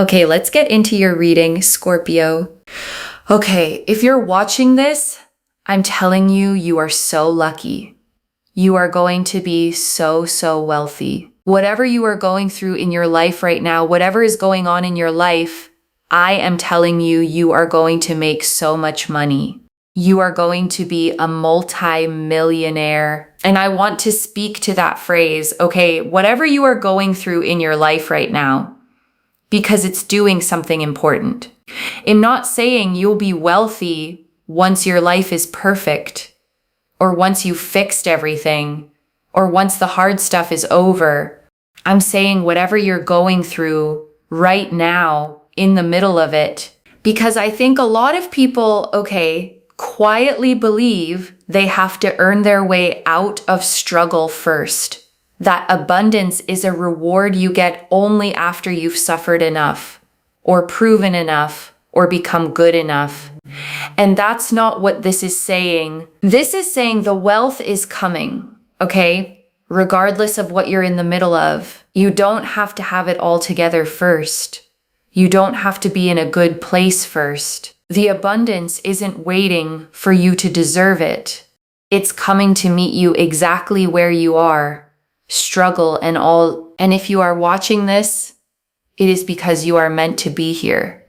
Okay, let's get into your reading, Scorpio. Okay, if you're watching this, I'm telling you, you are so lucky. You are going to be so, so wealthy. Whatever you are going through in your life right now, whatever is going on in your life, I am telling you, you are going to make so much money. You are going to be a multi-millionaire. And I want to speak to that phrase, okay, whatever you are going through in your life right now, because it's doing something important. I'm not saying you'll be wealthy once your life is perfect, or once you've fixed everything, or once the hard stuff is over. I'm saying whatever you're going through right now, in the middle of it, because I think a lot of people, okay, quietly believe they have to earn their way out of struggle first. That abundance is a reward you get only after you've suffered enough, or proven enough, or become good enough. And that's not what this is saying. This is saying the wealth is coming, okay? Regardless of what you're in the middle of. You don't have to have it all together first. You don't have to be in a good place first. The abundance isn't waiting for you to deserve it. It's coming to meet you exactly where you are. Struggle and all. And if you are watching this, it is because you are meant to be here.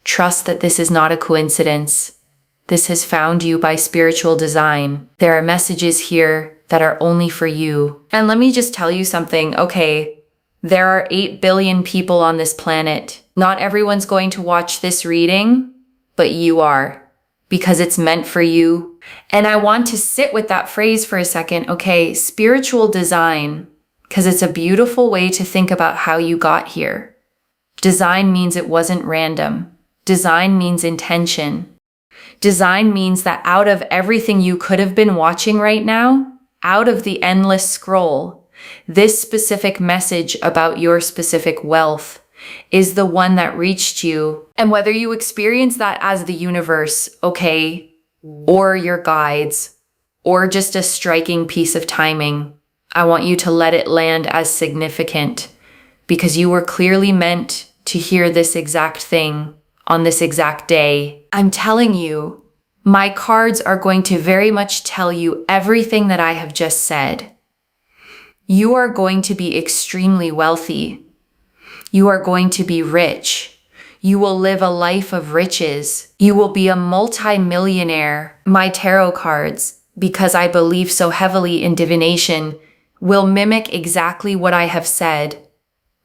Trust that this is not a coincidence. This has found you by spiritual design. There are messages here that are only for you. And let me just tell you something, okay? There are 8 billion people on this planet. Not everyone's going to watch this reading, but you are, because it's meant for you. And I want to sit with that phrase for a second, okay? Spiritual design, because it's a beautiful way to think about how you got here. Design means it wasn't random. Design means intention. Design means that out of everything you could have been watching right now, out of the endless scroll, this specific message about your specific wealth is the one that reached you. And whether you experience that as the universe, okay, or your guides, or just a striking piece of timing, I want you to let it land as significant, because you were clearly meant to hear this exact thing on this exact day. I'm telling you, my cards are going to very much tell you everything that I have just said. You are going to be extremely wealthy. You are going to be rich. You will live a life of riches. You will be a multi-millionaire. My tarot cards, because I believe so heavily in divination, will mimic exactly what I have said.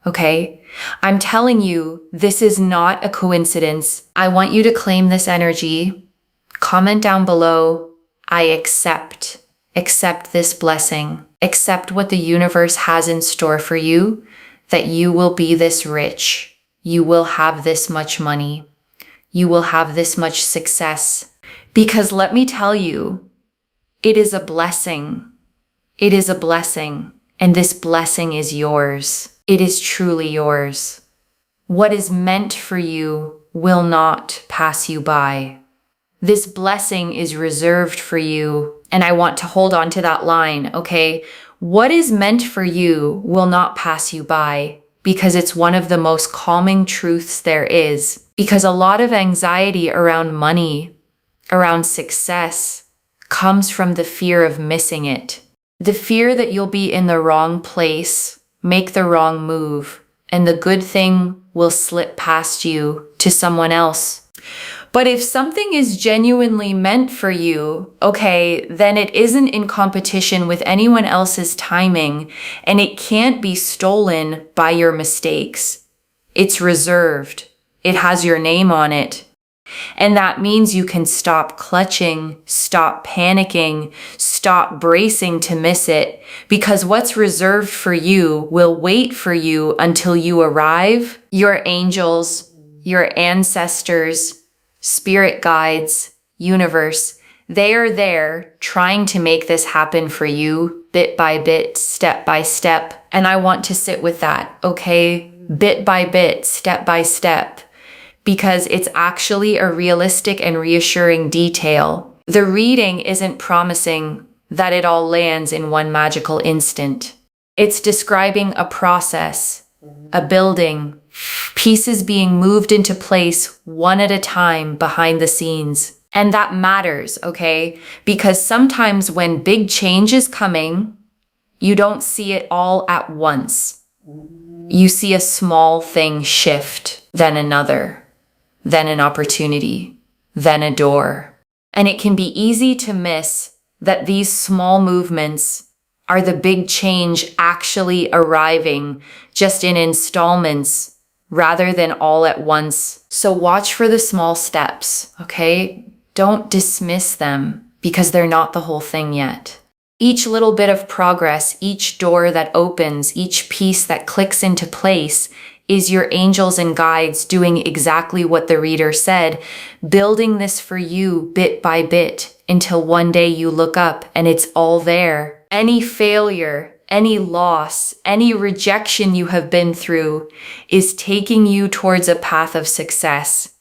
Okay? I'm telling you, this is not a coincidence. I want you to claim this energy. Comment down below, I accept. Accept this blessing. Accept what the universe has in store for you, that you will be this rich. You will have this much money. You will have this much success. Because let me tell you, it is a blessing. It is a blessing. And this blessing is yours. It is truly yours. What is meant for you will not pass you by. This blessing is reserved for you. And I want to hold on to that line, okay? What is meant for you will not pass you by, because it's one of the most calming truths there is. Because a lot of anxiety around money, around success, comes from the fear of missing it. The fear that you'll be in the wrong place, make the wrong move, and the good thing will slip past you to someone else. But if something is genuinely meant for you, okay, then it isn't in competition with anyone else's timing, and it can't be stolen by your mistakes. It's reserved. It has your name on it. And that means you can stop clutching, stop panicking, stop bracing to miss it, because what's reserved for you will wait for you until you arrive. Your angels, your ancestors, spirit guides, universe, they are there trying to make this happen for you bit by bit, step by step. And I want to sit with that, okay? Bit by bit, step by step, because it's actually a realistic and reassuring detail. The reading isn't promising that it all lands in one magical instant. It's describing a process, a building, pieces being moved into place one at a time behind the scenes. And that matters, okay? Because sometimes when big change is coming, you don't see it all at once. You see a small thing shift, then another, then an opportunity, then a door. And it can be easy to miss that these small movements are the big change actually arriving just in installments rather than all at once. So watch for the small steps, okay? Don't dismiss them because they're not the whole thing yet. Each little bit of progress, each door that opens, each piece that clicks into place is your angels and guides doing exactly what the reader said, building this for you bit by bit until one day you look up and it's all there. Any failure, any loss, any rejection you have been through is taking you towards a path of success.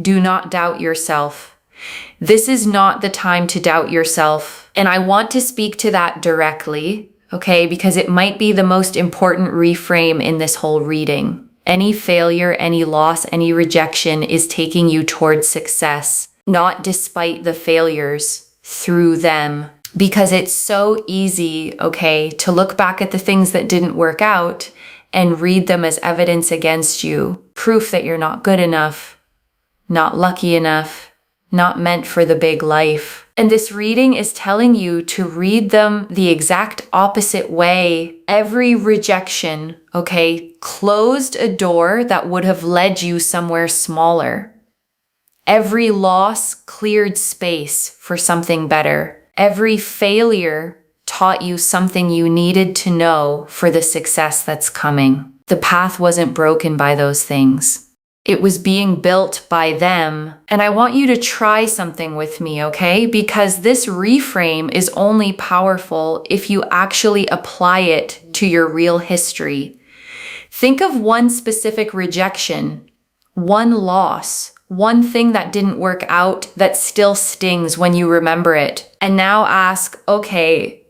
Do not doubt yourself. This is not the time to doubt yourself. And I want to speak to that directly, okay? Because it might be the most important reframe in this whole reading. Any failure, any loss, any rejection is taking you towards success, not despite the failures, through them. Because it's so easy, okay, to look back at the things that didn't work out and read them as evidence against you, proof that you're not good enough, not lucky enough, not meant for the big life. And this reading is telling you to read them the exact opposite way. Every rejection, okay, closed a door that would have led you somewhere smaller. Every loss cleared space for something better. Every failure taught you something you needed to know for the success that's coming. The path wasn't broken by those things. It was being built by them. And I want you to try something with me, okay? Because this reframe is only powerful if you actually apply it to your real history. Think of one specific rejection, one loss, one thing that didn't work out that still stings when you remember it. And now ask, okay,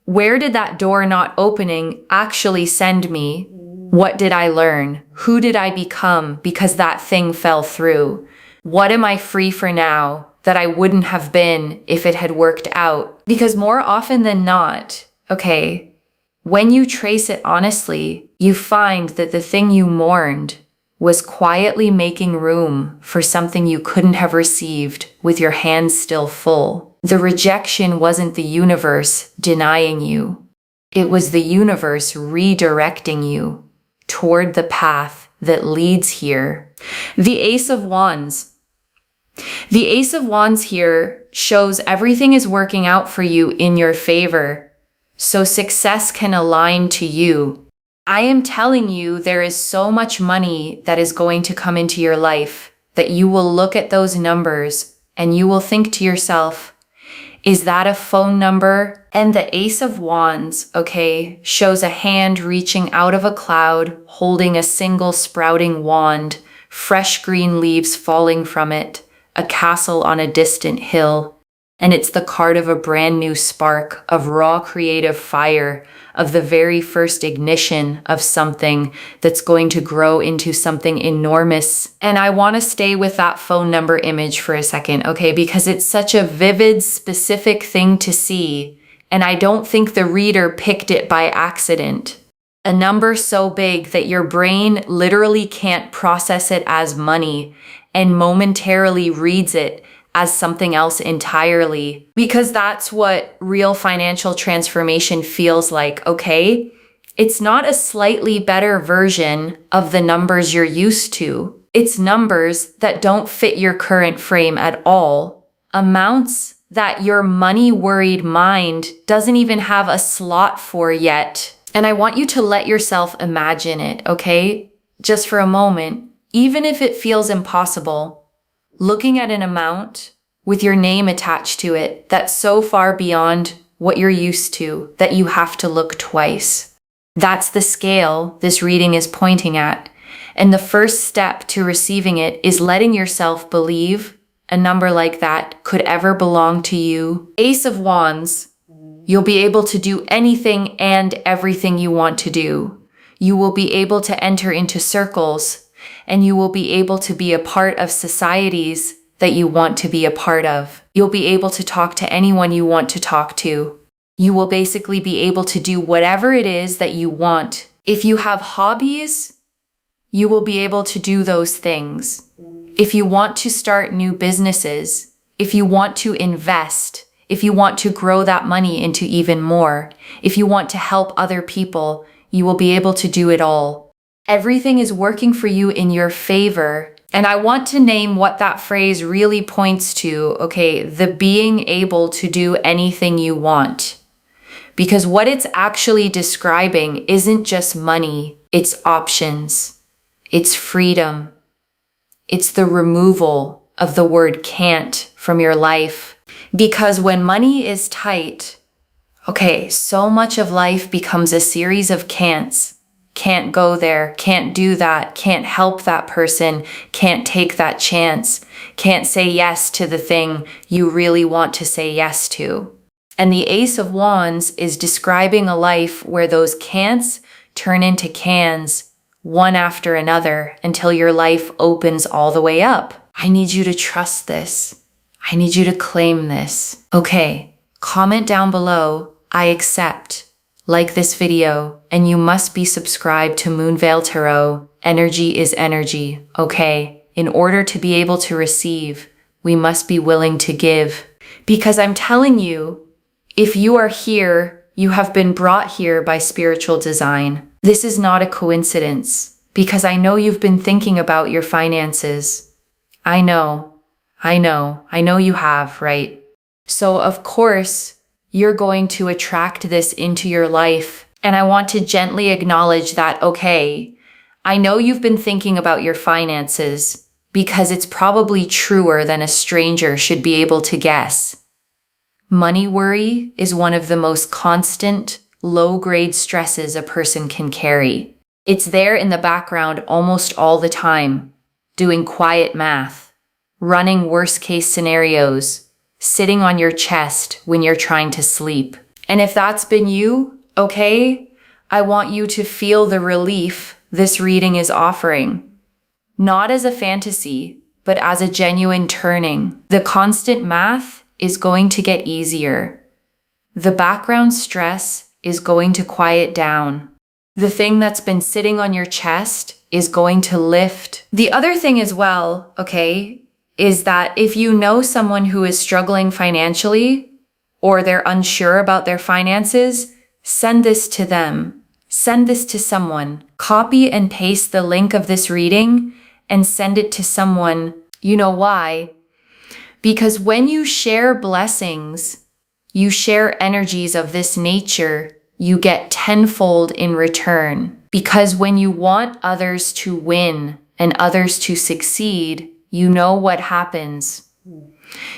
where did that door not opening actually send me? What did I learn? Who did I become because that thing fell through? What am I free for now that I wouldn't have been if it had worked out? Because more often than not, okay, when you trace it honestly, you find that the thing you mourned was quietly making room for something you couldn't have received with your hands still full. The rejection wasn't the universe denying you. It was the universe redirecting you toward the path that leads here. The Ace of Wands. The Ace of Wands here shows everything is working out for you in your favor, so success can align to you. I am telling you, there is so much money that is going to come into your life that you will look at those numbers and you will think to yourself, is that a phone number? And the Ace of Wands, okay, shows a hand reaching out of a cloud, holding a single sprouting wand, fresh green leaves falling from it, a castle on a distant hill. And it's the card of a brand new spark, of raw creative fire, of the very first ignition of something that's going to grow into something enormous. And I want to stay with that phone number image for a second, okay? Because it's such a vivid, specific thing to see. And I don't think the reader picked it by accident. A number so big that your brain literally can't process it as money and momentarily reads it as something else entirely, because that's what real financial transformation feels like, okay? It's not a slightly better version of the numbers you're used to. It's numbers that don't fit your current frame at all. Amounts that your money-worried mind doesn't even have a slot for yet. And I want you to let yourself imagine it, okay? Just for a moment, even if it feels impossible, looking at an amount with your name attached to it that's so far beyond what you're used to that you have to look twice. That's the scale this reading is pointing at. And the first step to receiving it is letting yourself believe a number like that could ever belong to you. Ace of Wands, you'll be able to do anything and everything you want to do. You will be able to enter into circles, and you will be able to be a part of societies that you want to be a part of. You'll be able to talk to anyone you want to talk to. You will basically be able to do whatever it is that you want. If you have hobbies, you will be able to do those things. If you want to start new businesses, if you want to invest, if you want to grow that money into even more, if you want to help other people, you will be able to do it all. Everything is working for you in your favor. And I want to name what that phrase really points to, okay? The being able to do anything you want. Because what it's actually describing isn't just money, it's options, it's freedom, it's the removal of the word can't from your life. Because when money is tight, okay, so much of life becomes a series of can'ts. Can't go there, can't do that, can't help that person, can't take that chance, can't say yes to the thing you really want to say yes to. And the Ace of Wands is describing a life where those can'ts turn into cans, one after another, until your life opens all the way up. I need you to trust this. I need you to claim this. Okay, comment down below, I accept. Like this video, and you must be subscribed to Moonveil Tarot. Energy is energy, okay? In order to be able to receive, we must be willing to give. Because I'm telling you, if you are here, you have been brought here by spiritual design. This is not a coincidence, because I know you've been thinking about your finances. I know you have, right? So of course, you're going to attract this into your life. And I want to gently acknowledge that, okay, I know you've been thinking about your finances because it's probably truer than a stranger should be able to guess. Money worry is one of the most constant, low-grade stresses a person can carry. It's there in the background almost all the time, doing quiet math, running worst-case scenarios, sitting on your chest when you're trying to sleep. And if that's been you, okay, I want you to feel the relief this reading is offering. Not as a fantasy, but as a genuine turning. The constant math is going to get easier. The background stress is going to quiet down. The thing that's been sitting on your chest is going to lift. The other thing as well, okay, is that if you know someone who is struggling financially or they're unsure about their finances, send this to them. Send this to someone. Copy and paste the link of this reading and send it to someone. You know why? Because when you share blessings, you share energies of this nature, you get tenfold in return. Because when you want others to win and others to succeed, you know what happens.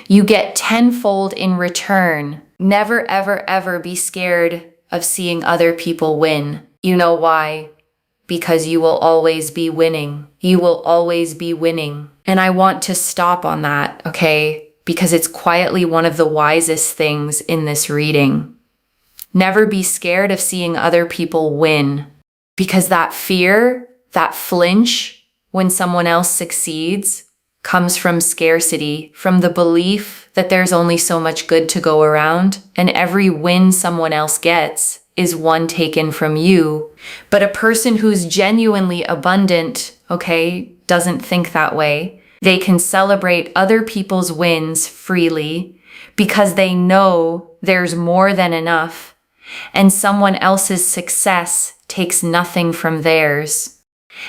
You get tenfold in return. Never, ever, ever be scared of seeing other people win. You know why? Because you will always be winning. You will always be winning. And I want to stop on that, okay? Because it's quietly one of the wisest things in this reading. Never be scared of seeing other people win. Because that fear, that flinch when someone else succeeds, comes from scarcity, from the belief that there's only so much good to go around, and every win someone else gets is one taken from you. But a person who's genuinely abundant, okay, doesn't think that way. They can celebrate other people's wins freely because they know there's more than enough, and someone else's success takes nothing from theirs.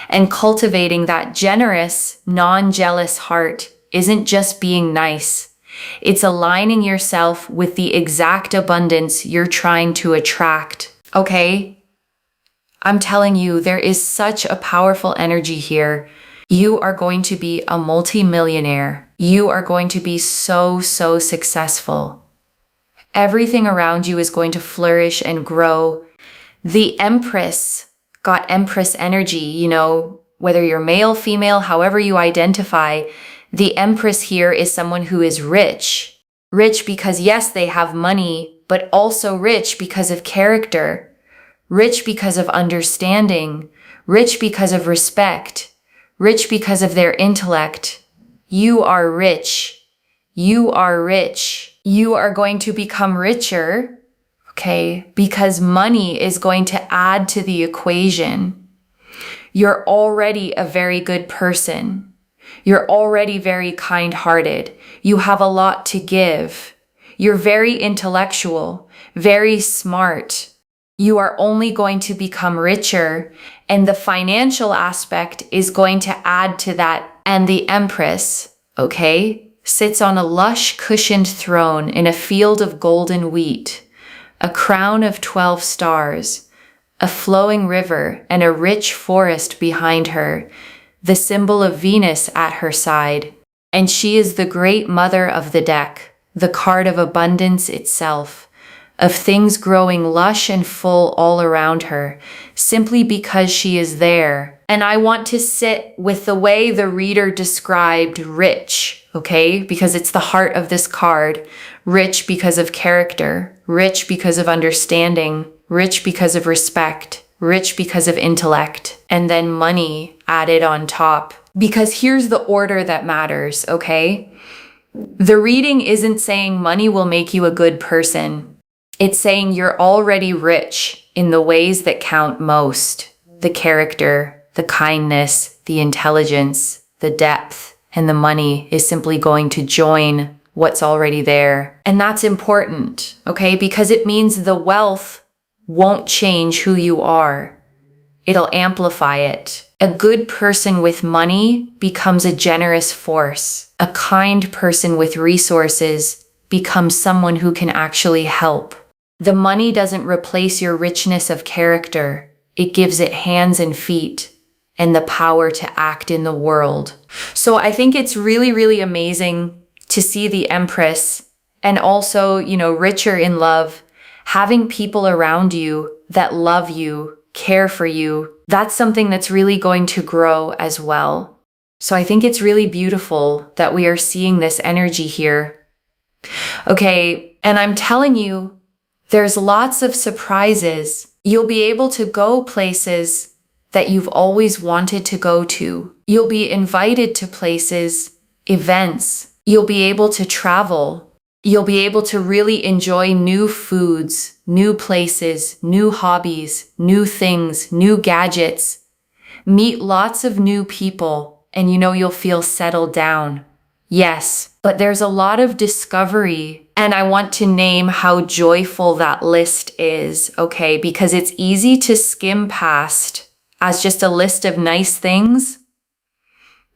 And cultivating that generous, non-jealous heart isn't just being nice. It's aligning yourself with the exact abundance you're trying to attract. Okay? I'm telling you, there is such a powerful energy here. You are going to be a multi-millionaire. You are going to be so successful. Everything around you is going to flourish and grow. The Empress got Empress energy, you know, whether you're male, female, however you identify, the Empress here is someone who is rich. Rich because yes, they have money, but also rich because of character. rich because of understanding, rich because of respect, rich because of their intellect. You are rich. You are rich. You are going to become richer, okay, because money is going to add to the equation. You're already a very good person. You're already very kind-hearted. You have a lot to give. You're very intellectual, very smart. You are only going to become richer, and the financial aspect is going to add to that. And the Empress, okay, sits on a lush cushioned throne in a field of golden wheat, a crown of 12 stars, a flowing river, and a rich forest behind her, the symbol of Venus at her side. And she is the great mother of the deck, the card of abundance itself, of things growing lush and full all around her, simply because she is there. And I want to sit with the way the reader described rich, okay? Because it's the heart of this card. Rich because of character, rich because of understanding, rich because of respect, rich because of intellect, and then money added on top. Because here's the order that matters, okay? The reading isn't saying money will make you a good person. It's saying you're already rich in the ways that count most. The character, the kindness, the intelligence, the depth, and the money is simply going to join what's already there. And that's important, okay? Because it means the wealth won't change who you are. It'll amplify it. A good person with money becomes a generous force. A kind person with resources becomes someone who can actually help. The money doesn't replace your richness of character. It gives it hands and feet and the power to act in the world. So I think it's really, really amazing to see the Empress and also, richer in love, having people around you that love you, care for you. That's something that's really going to grow as well. So I think it's really beautiful that we are seeing this energy here. Okay, and I'm telling you, there's lots of surprises. You'll be able to go places that you've always wanted to go to. You'll be invited to places, events. You'll be able to travel. You'll be able to really enjoy new foods, new places, new hobbies, new things, new gadgets. Meet lots of new people, and you'll feel settled down. Yes, but there's a lot of discovery, and I want to name how joyful that list is, okay? Because it's easy to skim past as just a list of nice things,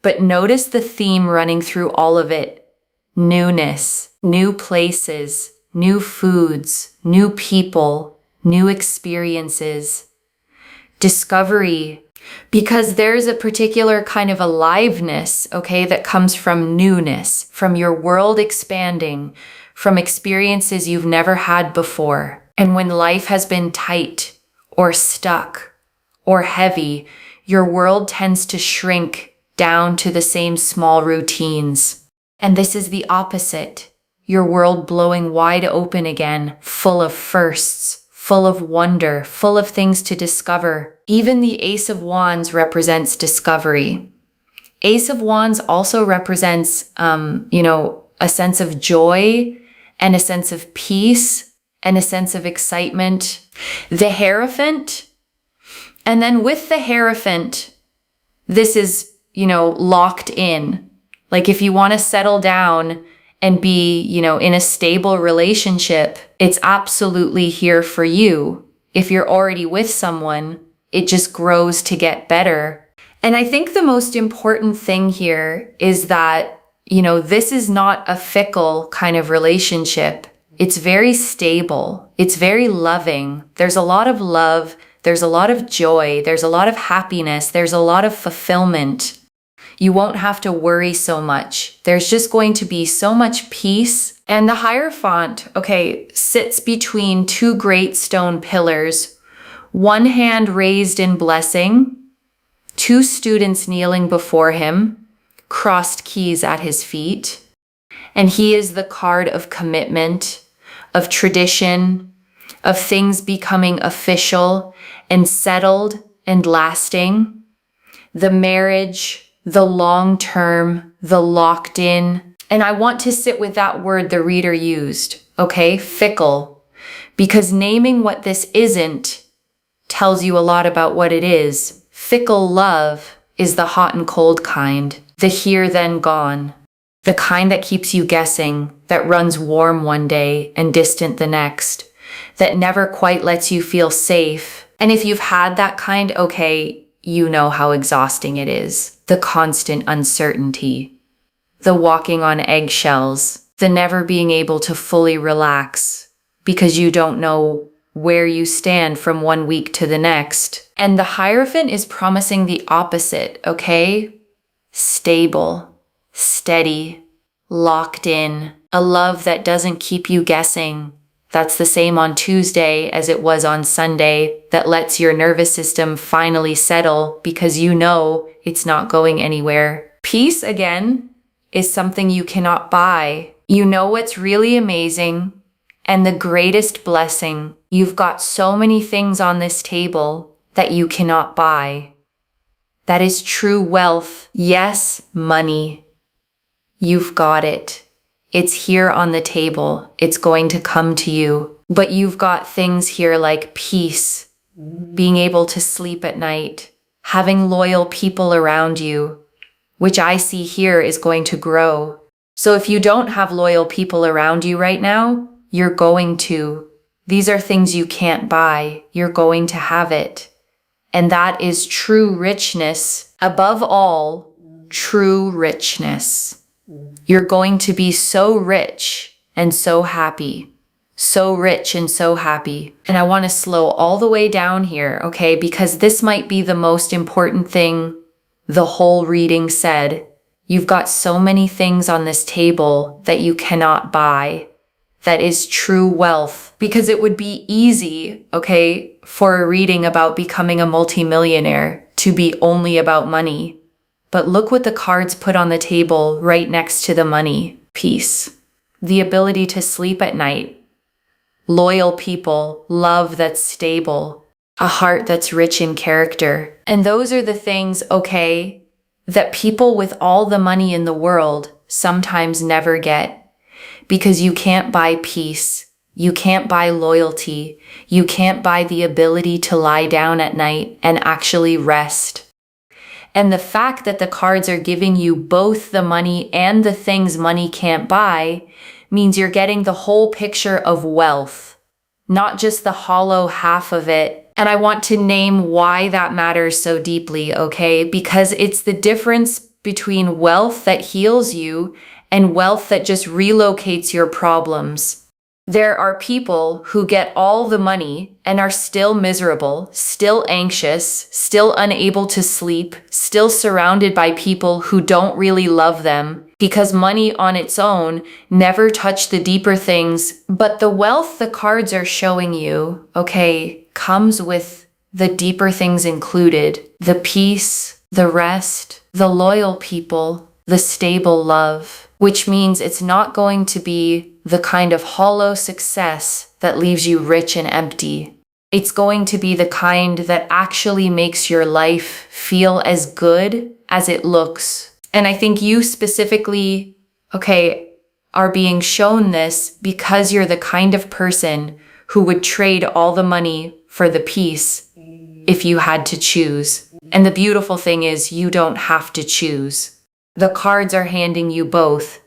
but notice the theme running through all of it. Newness, new places, new foods, new people, new experiences, discovery, because there's a particular kind of aliveness, okay, that comes from newness, from your world expanding, from experiences you've never had before. And when life has been tight or stuck or heavy, your world tends to shrink down to the same small routines. And this is the opposite. Your world blowing wide open again, full of firsts, full of wonder, full of things to discover. Even the Ace of Wands represents discovery. Ace of Wands also represents, a sense of joy and a sense of peace and a sense of excitement. The Hierophant, and then with the Hierophant, this is, locked in. Like if you want to settle down and be, in a stable relationship, it's absolutely here for you. If you're already with someone, it just grows to get better. And I think the most important thing here is that, this is not a fickle kind of relationship. It's very stable. It's very loving. There's a lot of love. There's a lot of joy. There's a lot of happiness. There's a lot of fulfillment. You won't have to worry so much. There's just going to be so much peace. And the Hierophant, sits between two great stone pillars, one hand raised in blessing, two students kneeling before him, crossed keys at his feet. And he is the card of commitment, of tradition, of things becoming official and settled and lasting. The marriage, the long term, the locked in. And I want to sit with that word the reader used, okay? Fickle. Because naming what this isn't tells you a lot about what it is. Fickle love is the hot and cold kind, the here then gone, the kind that keeps you guessing, that runs warm one day and distant the next, that never quite lets you feel safe. And if you've had that kind, okay, you know how exhausting it is. The constant uncertainty, the walking on eggshells, the never being able to fully relax because you don't know where you stand from one week to the next. And the Hierophant is promising the opposite, okay? Stable, steady, locked in, a love that doesn't keep you guessing. That's the same on Tuesday as it was on Sunday, that lets your nervous system finally settle because you know it's not going anywhere. Peace, again, is something you cannot buy. You know what's really amazing and the greatest blessing? You've got so many things on this table that you cannot buy. That is true wealth. Yes, money. You've got it. It's here on the table. It's going to come to you. But you've got things here like peace, being able to sleep at night, having loyal people around you, which I see here is going to grow. So if you don't have loyal people around you right now, you're going to. These are things you can't buy. You're going to have it. And that is true richness. Above all, true richness. You're going to be so rich and so happy. So rich and so happy. And I want to slow all the way down here, okay? Because this might be the most important thing the whole reading said. You've got so many things on this table that you cannot buy. That is true wealth. Because it would be easy, okay, for a reading about becoming a multimillionaire to be only about money. But look what the cards put on the table right next to the money. Peace. The ability to sleep at night. Loyal people. Love that's stable. A heart that's rich in character. And those are the things, okay, that people with all the money in the world sometimes never get. Because you can't buy peace. You can't buy loyalty. You can't buy the ability to lie down at night and actually rest. And the fact that the cards are giving you both the money and the things money can't buy means you're getting the whole picture of wealth, not just the hollow half of it. And I want to name why that matters so deeply, okay? Because it's the difference between wealth that heals you and wealth that just relocates your problems. There are people who get all the money and are still miserable, still anxious, still unable to sleep, still surrounded by people who don't really love them because money on its own never touched the deeper things. But the wealth the cards are showing you, okay, comes with the deeper things included. The peace, the rest, the loyal people, the stable love, which means it's not going to be the kind of hollow success that leaves you rich and empty. It's going to be the kind that actually makes your life feel as good as it looks. And I think you specifically, okay, are being shown this because you're the kind of person who would trade all the money for the peace if you had to choose. And the beautiful thing is you don't have to choose. The cards are handing you both,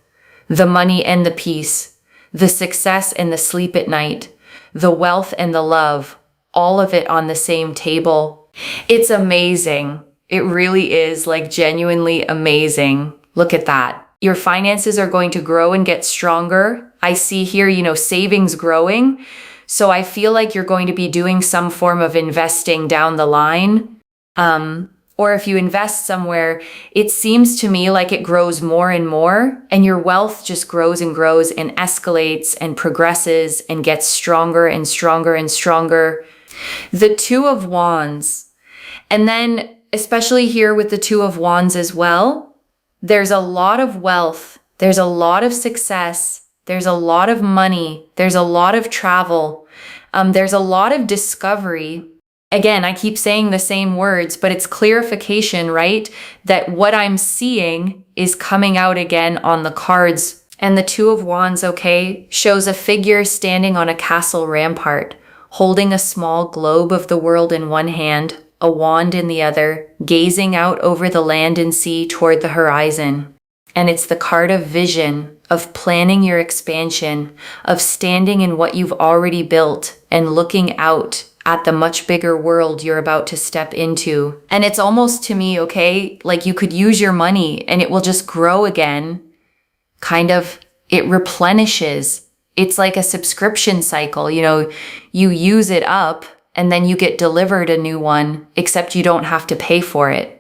the money and the peace, the success and the sleep at night, the wealth and the love, all of it on the same table. It's amazing. It really is, like, genuinely amazing. Look at that. Your finances are going to grow and get stronger. I see here, savings growing. So I feel like you're going to be doing some form of investing down the line. Or if you invest somewhere, it seems to me like it grows more and more, and your wealth just grows and grows and escalates and progresses and gets stronger and stronger and stronger. The Two of Wands. And then, especially here with the Two of Wands as well, there's a lot of wealth. There's a lot of success. There's a lot of money. There's a lot of travel. There's a lot of discovery. Again, I keep saying the same words, but it's clarification, right? That what I'm seeing is coming out again on the cards. And the Two of Wands, okay, shows a figure standing on a castle rampart, holding a small globe of the world in one hand, a wand in the other, gazing out over the land and sea toward the horizon. And it's the card of vision, of planning your expansion, of standing in what you've already built and looking out at the much bigger world you're about to step into. And it's almost to me, okay, like you could use your money and it will just grow again. Kind of, it replenishes. It's like a subscription cycle. You use it up and then you get delivered a new one, except you don't have to pay for it.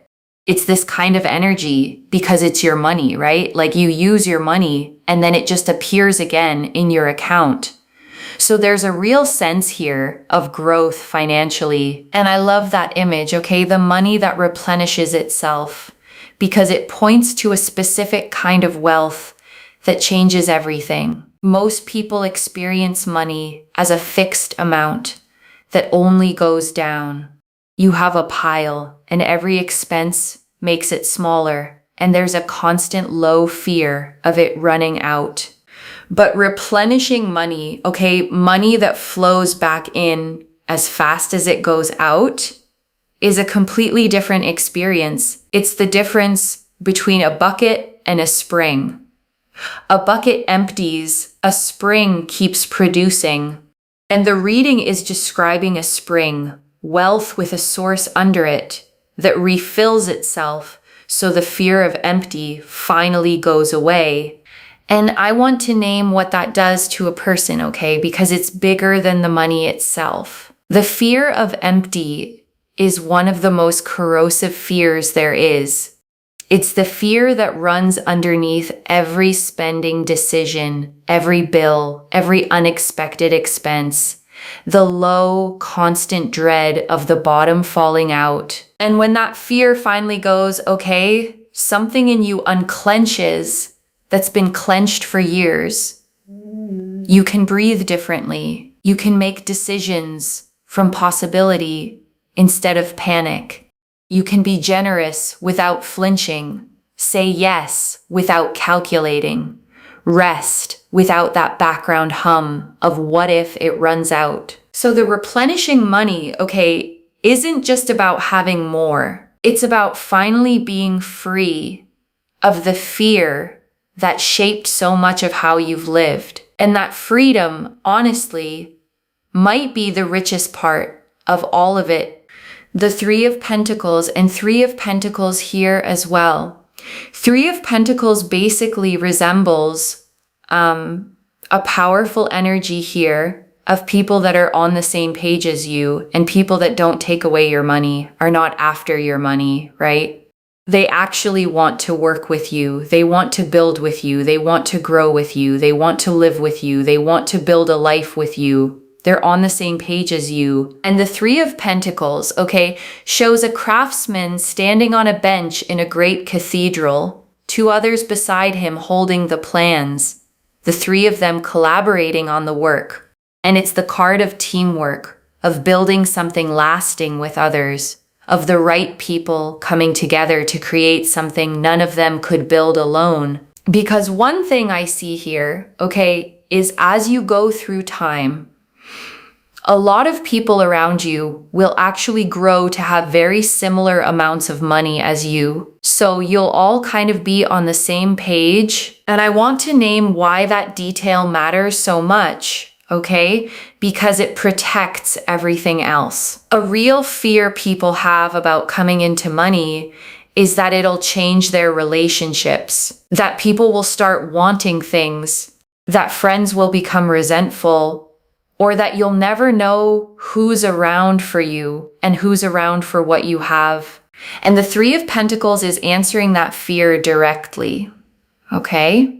It's this kind of energy because it's your money, right? Like you use your money and then it just appears again in your account. So there's a real sense here of growth financially. And I love that image, okay? The money that replenishes itself, because it points to a specific kind of wealth that changes everything. Most people experience money as a fixed amount that only goes down. You have a pile and every expense makes it smaller, and there's a constant low fear of it running out. But replenishing money, okay, money that flows back in as fast as it goes out, is a completely different experience. It's the difference between a bucket and a spring. A bucket empties, a spring keeps producing. And the reading is describing a spring, wealth with a source under it, that refills itself so the fear of empty finally goes away. And I want to name what that does to a person, okay? Because it's bigger than the money itself. The fear of empty is one of the most corrosive fears there is. It's the fear that runs underneath every spending decision, every bill, every unexpected expense. The low, constant dread of the bottom falling out. And when that fear finally goes, okay, something in you unclenches that's been clenched for years. You can breathe differently. You can make decisions from possibility instead of panic. You can be generous without flinching. Say yes without calculating. Rest without that background hum of what if it runs out. So the replenishing money, okay, isn't just about having more. It's about finally being free of the fear that shaped so much of how you've lived. And that freedom, honestly, might be the richest part of all of it. The Three of Pentacles, and Three of Pentacles here as well. Three of Pentacles basically resembles a powerful energy here of people that are on the same page as you, and people that don't take away your money, are not after your money, right? They actually want to work with you. They want to build with you. They want to grow with you. They want to live with you. They want to build a life with you. They're on the same page as you. And the Three of Pentacles, okay, shows a craftsman standing on a bench in a great cathedral, two others beside him holding the plans, the three of them collaborating on the work. And it's the card of teamwork, of building something lasting with others, of the right people coming together to create something none of them could build alone. Because one thing I see here, okay, is as you go through time, a lot of people around you will actually grow to have very similar amounts of money as you. So you'll all kind of be on the same page. And I want to name why that detail matters so much, okay? Because it protects everything else. A real fear people have about coming into money is that it'll change their relationships, that people will start wanting things, that friends will become resentful, or that you'll never know who's around for you and who's around for what you have. And the Three of Pentacles is answering that fear directly, okay?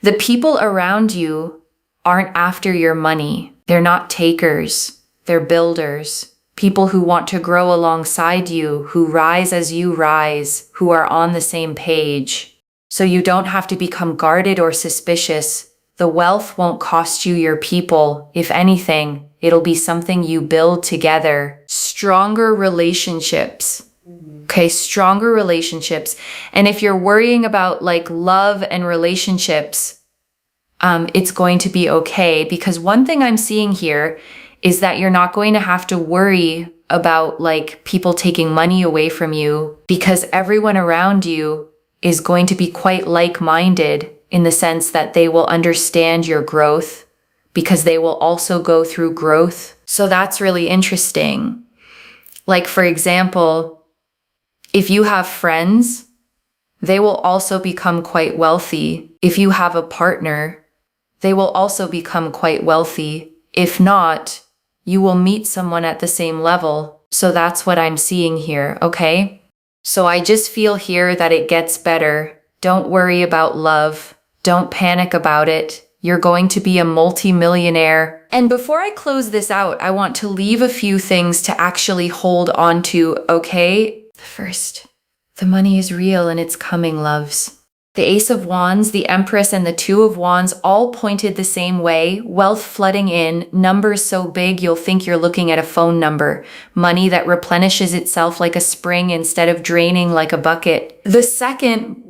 The people around you aren't after your money. They're not takers. They're builders. People who want to grow alongside you, who rise as you rise, who are on the same page. So you don't have to become guarded or suspicious The wealth won't cost you your people. If anything, it'll be something you build together. Stronger relationships. Okay, stronger relationships. And if you're worrying about like love and relationships, it's going to be okay, because one thing I'm seeing here is that you're not going to have to worry about like people taking money away from you, because everyone around you is going to be quite like-minded in the sense that they will understand your growth because they will also go through growth. So that's really interesting. Like, for example, if you have friends, they will also become quite wealthy. If you have a partner, they will also become quite wealthy. If not, you will meet someone at the same level. So that's what I'm seeing here, okay? So I just feel here that it gets better. Don't worry about love. Don't panic about it. You're going to be a multi-millionaire. And before I close this out, I want to leave a few things to actually hold on to, okay? First, the money is real and it's coming, loves. The Ace of Wands, the Empress, and the Two of Wands all pointed the same way. Wealth flooding in, numbers so big you'll think you're looking at a phone number. Money that replenishes itself like a spring instead of draining like a bucket. The second,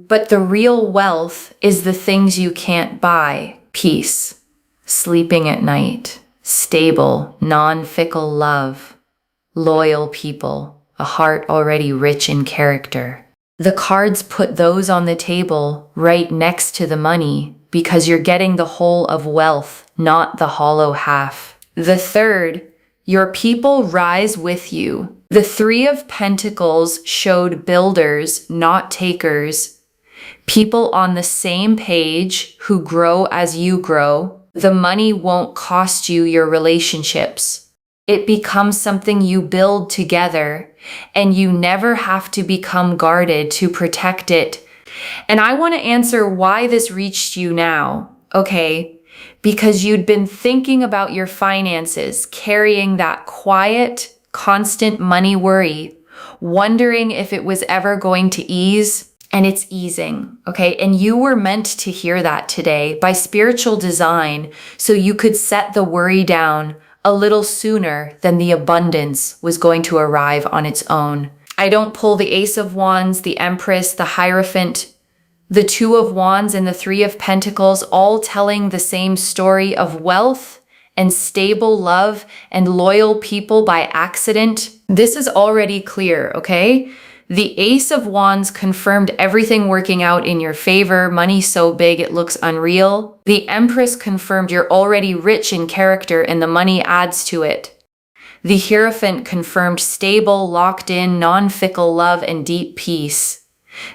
but the real wealth, is the things you can't buy. Peace, sleeping at night, stable, non-fickle love, loyal people, a heart already rich in character. The cards put those on the table right next to the money because you're getting the whole of wealth, not the hollow half. The third, your people rise with you. The Three of Pentacles showed builders, not takers. People on the same page who grow as you grow. The money won't cost you your relationships. It becomes something you build together, and you never have to become guarded to protect it. And I want to answer why this reached you now, okay? Because you'd been thinking about your finances, carrying that quiet, constant money worry, wondering if it was ever going to ease, and it's easing, okay? And you were meant to hear that today by spiritual design, so you could set the worry down a little sooner than the abundance was going to arrive on its own. I don't pull the Ace of Wands, the Empress, the Hierophant, the Two of Wands, and the Three of Pentacles, all telling the same story of wealth and stable love and loyal people by accident. This is already clear, okay? The Ace of Wands confirmed everything working out in your favor, money so big it looks unreal. The Empress confirmed you're already rich in character and the money adds to it. The Hierophant confirmed stable, locked in, non-fickle love and deep peace.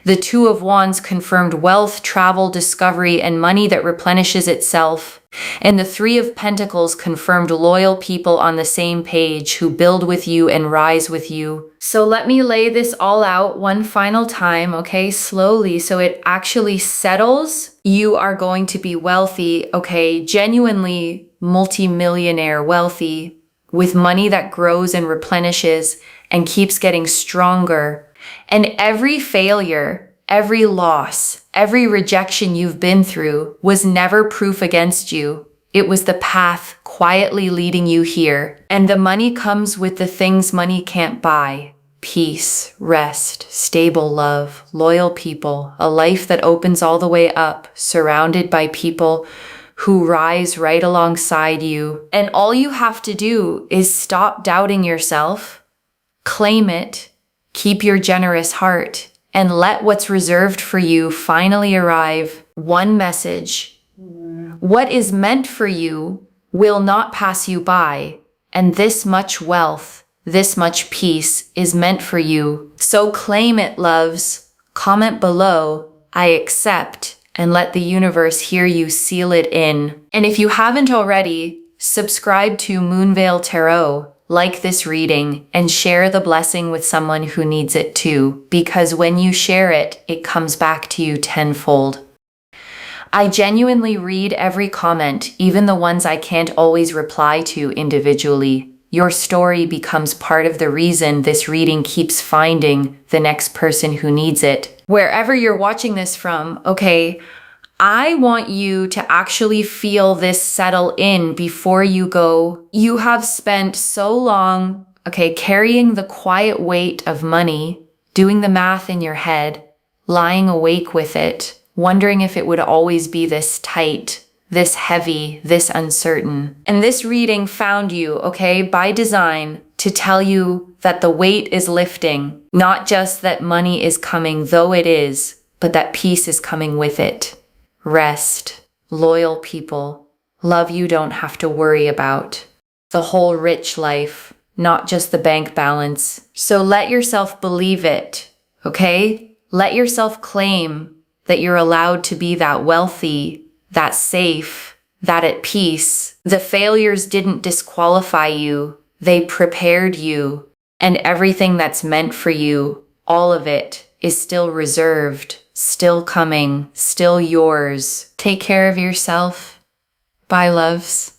The Two of Wands confirmed wealth, travel, discovery, and money that replenishes itself. And the Three of Pentacles confirmed loyal people on the same page who build with you and rise with you. So let me lay this all out one final time, okay, slowly, so it actually settles. You are going to be wealthy, okay, genuinely multi-millionaire wealthy, with money that grows and replenishes and keeps getting stronger. And every failure, every loss, every rejection you've been through was never proof against you. It was the path quietly leading you here. And the money comes with the things money can't buy. Peace, rest, stable love, loyal people, a life that opens all the way up, surrounded by people who rise right alongside you. And all you have to do is stop doubting yourself, claim it, keep your generous heart, and let what's reserved for you finally arrive. One message. What is meant for you will not pass you by, and this much wealth, this much peace is meant for you. So claim it, loves. Comment below, I accept, and let the universe hear you seal it in. And if you haven't already, subscribe to Moonveil Tarot, like this reading, and share the blessing with someone who needs it too, because when you share it, it comes back to you tenfold. I genuinely read every comment, even the ones I can't always reply to individually. Your story becomes part of the reason this reading keeps finding the next person who needs it. Wherever you're watching this from, okay, I want you to actually feel this settle in before you go. You have spent so long, carrying the quiet weight of money, doing the math in your head, lying awake with it, wondering if it would always be this tight, this heavy, this uncertain. And this reading found you, by design, to tell you that the weight is lifting, not just that money is coming, though it is, but that peace is coming with it. Rest, loyal people, love you don't have to worry about, the whole rich life, not just the bank balance. So let yourself believe it, okay? Let yourself claim that you're allowed to be that wealthy, that safe, that at peace. The failures didn't disqualify you, they prepared you, and everything that's meant for you, all of it, is still reserved. Still coming, still yours. Take care of yourself. Bye, loves.